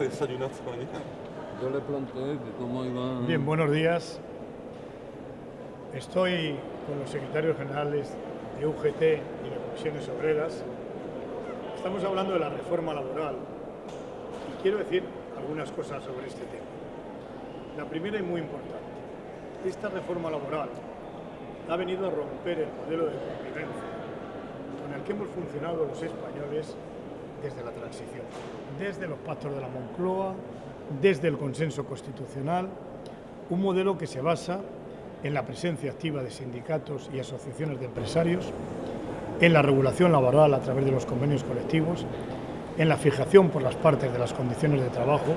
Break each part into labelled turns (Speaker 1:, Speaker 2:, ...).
Speaker 1: desayunar esta mañana?
Speaker 2: Yo le planteé que cómo iban...
Speaker 3: Bien, buenos días. Estoy con los secretarios generales de UGT y de Comisiones Obreras. Estamos hablando de la reforma laboral y quiero decir algunas cosas sobre este tema. La primera y muy importante. Esta reforma laboral ha venido a romper el modelo de convivencia con el que hemos funcionado los españoles desde la transición, desde los pactos de la Moncloa, desde el consenso constitucional, un modelo que se basa en la presencia activa de sindicatos y asociaciones de empresarios, en la regulación laboral a través de los convenios colectivos, en la fijación por las partes de las condiciones de trabajo,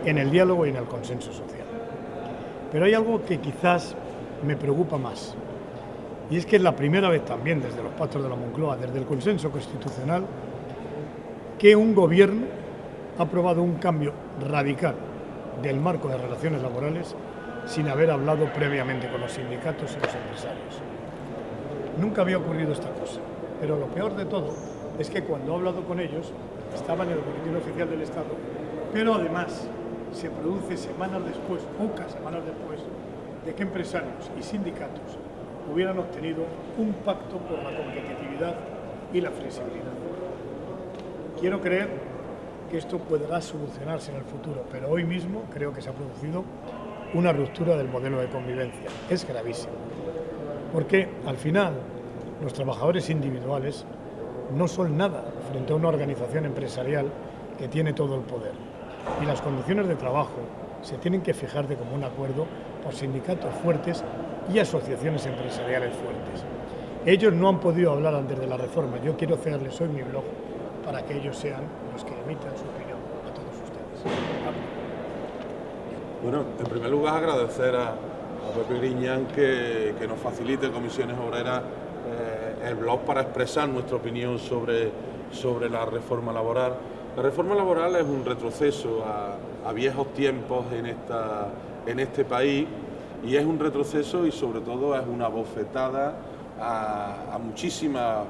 Speaker 3: en el diálogo y en el consenso social. Pero hay algo que quizás me preocupa más, y es que es la primera vez también desde los pactos de la Moncloa, desde el consenso constitucional, que un gobierno ha aprobado un cambio radical del marco de relaciones laborales sin haber hablado previamente con los sindicatos y los empresarios. Nunca había ocurrido esta cosa, pero lo peor de todo es que cuando he hablado con ellos, estaban en el boletín oficial del Estado, pero además se produce semanas después, pocas semanas después, de que empresarios y sindicatos hubieran obtenido un pacto por la competitividad y la flexibilidad. Quiero creer que esto podrá solucionarse en el futuro, pero hoy mismo creo que se ha producido una ruptura del modelo de convivencia. Es gravísimo, porque al final los trabajadores individuales no son nada frente a una organización empresarial que tiene todo el poder. Y las condiciones de trabajo se tienen que fijar de común acuerdo por sindicatos fuertes y asociaciones empresariales fuertes. Ellos no han podido hablar antes de la reforma. Yo quiero cederles hoy mi blog para que ellos sean los que emitan su opinión a todos ustedes.
Speaker 1: Bueno, en primer lugar agradecer a Pepe Griñán que nos facilite Comisiones Obreras el blog para expresar nuestra opinión sobre la reforma laboral. La reforma laboral es un retroceso a viejos tiempos en este país, y es un retroceso y sobre todo es una bofetada a muchísimas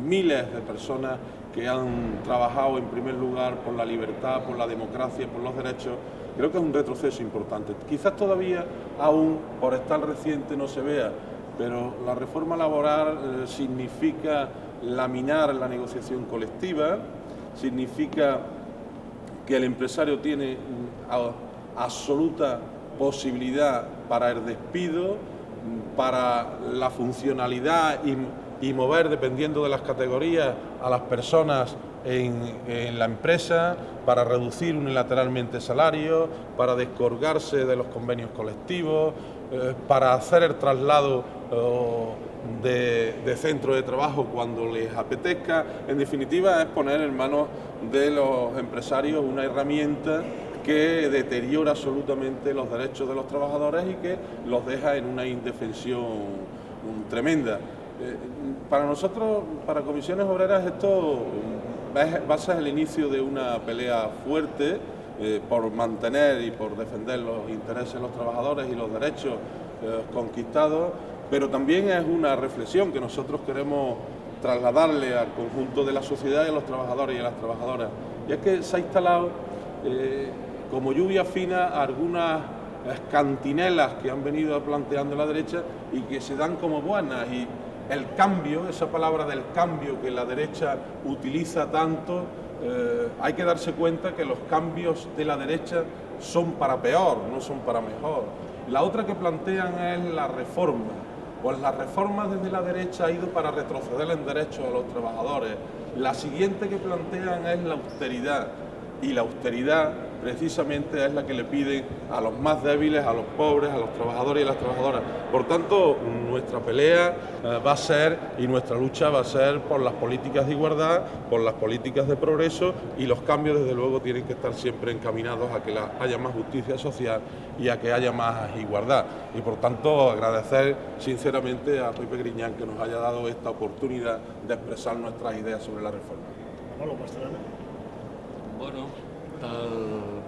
Speaker 1: miles de personas que han trabajado en primer lugar por la libertad, por la democracia, por los derechos. Creo que es un retroceso importante. Quizás todavía aún por estar reciente no se vea, pero la reforma laboral significa laminar la negociación colectiva, significa que el empresario tiene absoluta posibilidad para el despido, para la funcionalidad y mover, dependiendo de las categorías, a las personas en la empresa, para reducir unilateralmente salarios, para descolgarse de los convenios colectivos, para hacer el traslado de centro de trabajo cuando les apetezca. En definitiva, es poner en manos de los empresarios una herramienta que deteriora absolutamente los derechos de los trabajadores y que los deja en una indefensión tremenda. Para nosotros, para Comisiones Obreras, esto va a ser el inicio de una pelea fuerte por mantener y por defender los intereses de los trabajadores y los derechos conquistados, pero también es una reflexión que nosotros queremos trasladarle al conjunto de la sociedad y a los trabajadores y a las trabajadoras. Y es que se ha instalado como lluvia fina algunas cantinelas que han venido planteando la derecha y que se dan como buenas, y el cambio, esa palabra del cambio que la derecha utiliza tanto, hay que darse cuenta que los cambios de la derecha son para peor, no son para mejor. La otra que plantean es la reforma. Pues la reforma desde la derecha ha ido para retroceder en derechos a los trabajadores. La siguiente que plantean es la austeridad, y la austeridad precisamente es la que le piden a los más débiles, a los pobres, a los trabajadores y a las trabajadoras. Por tanto, nuestra pelea va a ser, y nuestra lucha va a ser por las políticas de igualdad, por las políticas de progreso, y los cambios desde luego tienen que estar siempre encaminados a que haya más justicia social y a que haya más igualdad. Y por tanto, agradecer sinceramente a Pepe Griñán que nos haya dado esta oportunidad de expresar nuestras ideas sobre la reforma.
Speaker 2: Bueno, tal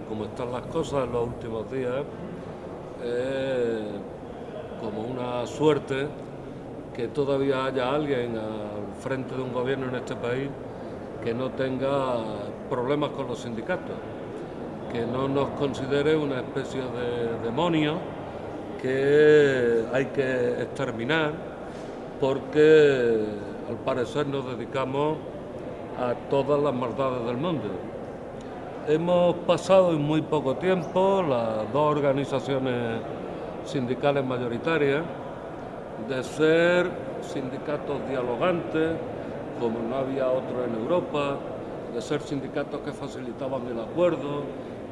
Speaker 2: como están las cosas en los últimos días, es como una suerte que todavía haya alguien al frente de un gobierno en este país que no tenga problemas con los sindicatos, que no nos considere una especie de demonio que hay que exterminar, porque al parecer nos dedicamos a todas las maldades del mundo. Hemos pasado en muy poco tiempo las dos organizaciones sindicales mayoritarias de ser sindicatos dialogantes, como no había otro en Europa, de ser sindicatos que facilitaban el acuerdo,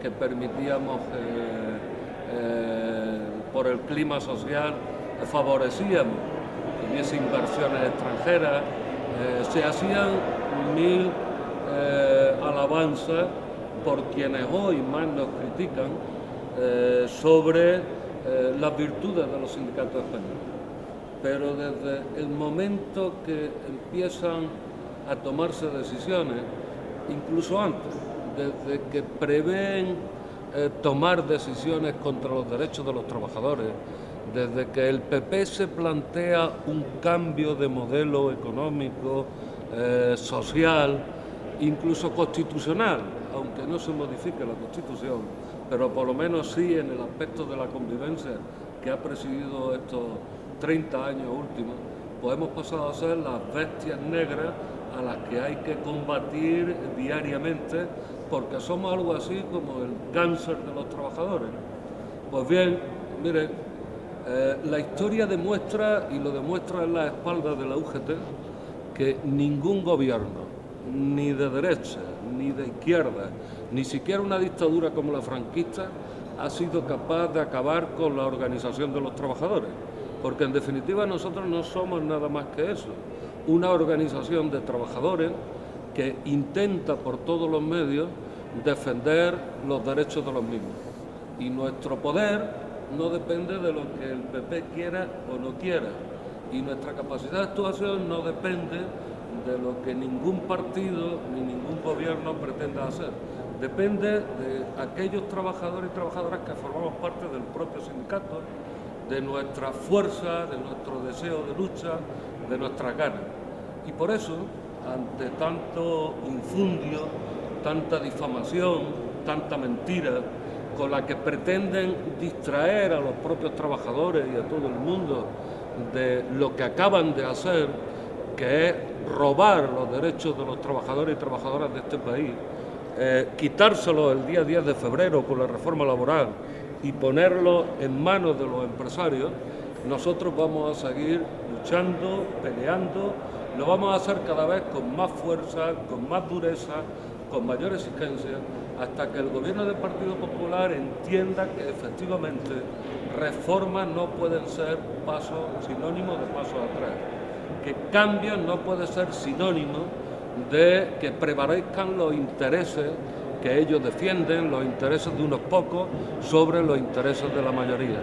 Speaker 2: que permitíamos, por el clima social, favorecíamos que hubiese inversiones extranjeras, se hacían mil alabanzas por quienes hoy más nos critican sobre las virtudes de los sindicatos españoles. Pero desde el momento que empiezan a tomarse decisiones, incluso antes, desde que prevén tomar decisiones contra los derechos de los trabajadores, desde que el PP se plantea un cambio de modelo económico, social, incluso constitucional, aunque no se modifique la Constitución, pero por lo menos sí en el aspecto de la convivencia que ha presidido estos 30 años últimos, pues hemos pasado a ser las bestias negras a las que hay que combatir diariamente, porque somos algo así como el cáncer de los trabajadores. Pues bien, mire, la historia demuestra, y lo demuestra en la espalda de la UGT, que ningún gobierno, ni de derecha, ni de izquierda, ni siquiera una dictadura como la franquista, ha sido capaz de acabar con la organización de los trabajadores. Porque en definitiva nosotros no somos nada más que eso, una organización de trabajadores que intenta por todos los medios defender los derechos de los mismos. Y nuestro poder no depende de lo que el PP quiera o no quiera, y nuestra capacidad de actuación no depende de lo que ningún partido ni ningún gobierno pretenda hacer. Depende de aquellos trabajadores y trabajadoras que formamos parte del propio sindicato, de nuestra fuerza, de nuestro deseo de lucha, de nuestras ganas. Y por eso, ante tanto infundio, tanta difamación, tanta mentira, con la que pretenden distraer a los propios trabajadores y a todo el mundo de lo que acaban de hacer, que es robar los derechos de los trabajadores y trabajadoras de este país, quitárselos el día 10 de febrero con la reforma laboral y ponerlo en manos de los empresarios, nosotros vamos a seguir luchando, peleando, lo vamos a hacer cada vez con más fuerza, con más dureza, con mayor exigencia, hasta que el gobierno del Partido Popular entienda que efectivamente reformas no pueden ser sinónimo de pasos atrás, que cambios no puede ser sinónimo de que prevalezcan los intereses que ellos defienden, los intereses de unos pocos sobre los intereses de la mayoría,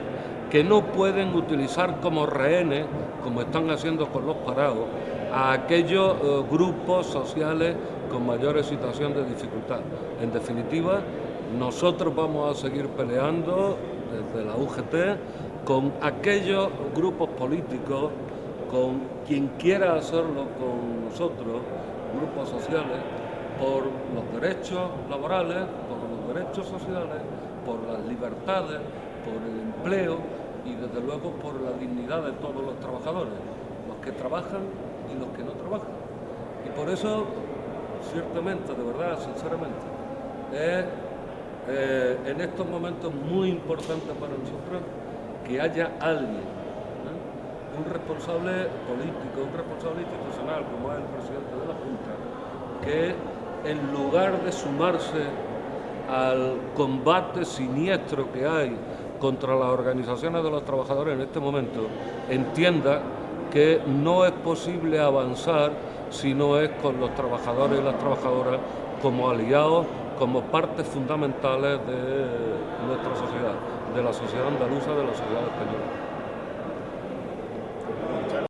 Speaker 2: que no pueden utilizar como rehenes, como están haciendo con los parados, a aquellos grupos sociales con mayor situación de dificultad. En definitiva, nosotros vamos a seguir peleando desde la UGT con aquellos grupos políticos, con quien quiera hacerlo con nosotros, grupos sociales, por los derechos laborales, por los derechos sociales, por las libertades, por el empleo y desde luego por la dignidad de todos los trabajadores, los que trabajan y los que no trabajan. Y por eso, ciertamente, de verdad, sinceramente, es en estos momentos muy importante para nosotros que haya alguien, un responsable político, un responsable institucional, como es el presidente de la Junta, que en lugar de sumarse al combate siniestro que hay contra las organizaciones de los trabajadores en este momento, entienda que no es posible avanzar si no es con los trabajadores y las trabajadoras como aliados, como partes fundamentales de nuestra sociedad, de la sociedad andaluza, de la sociedad española.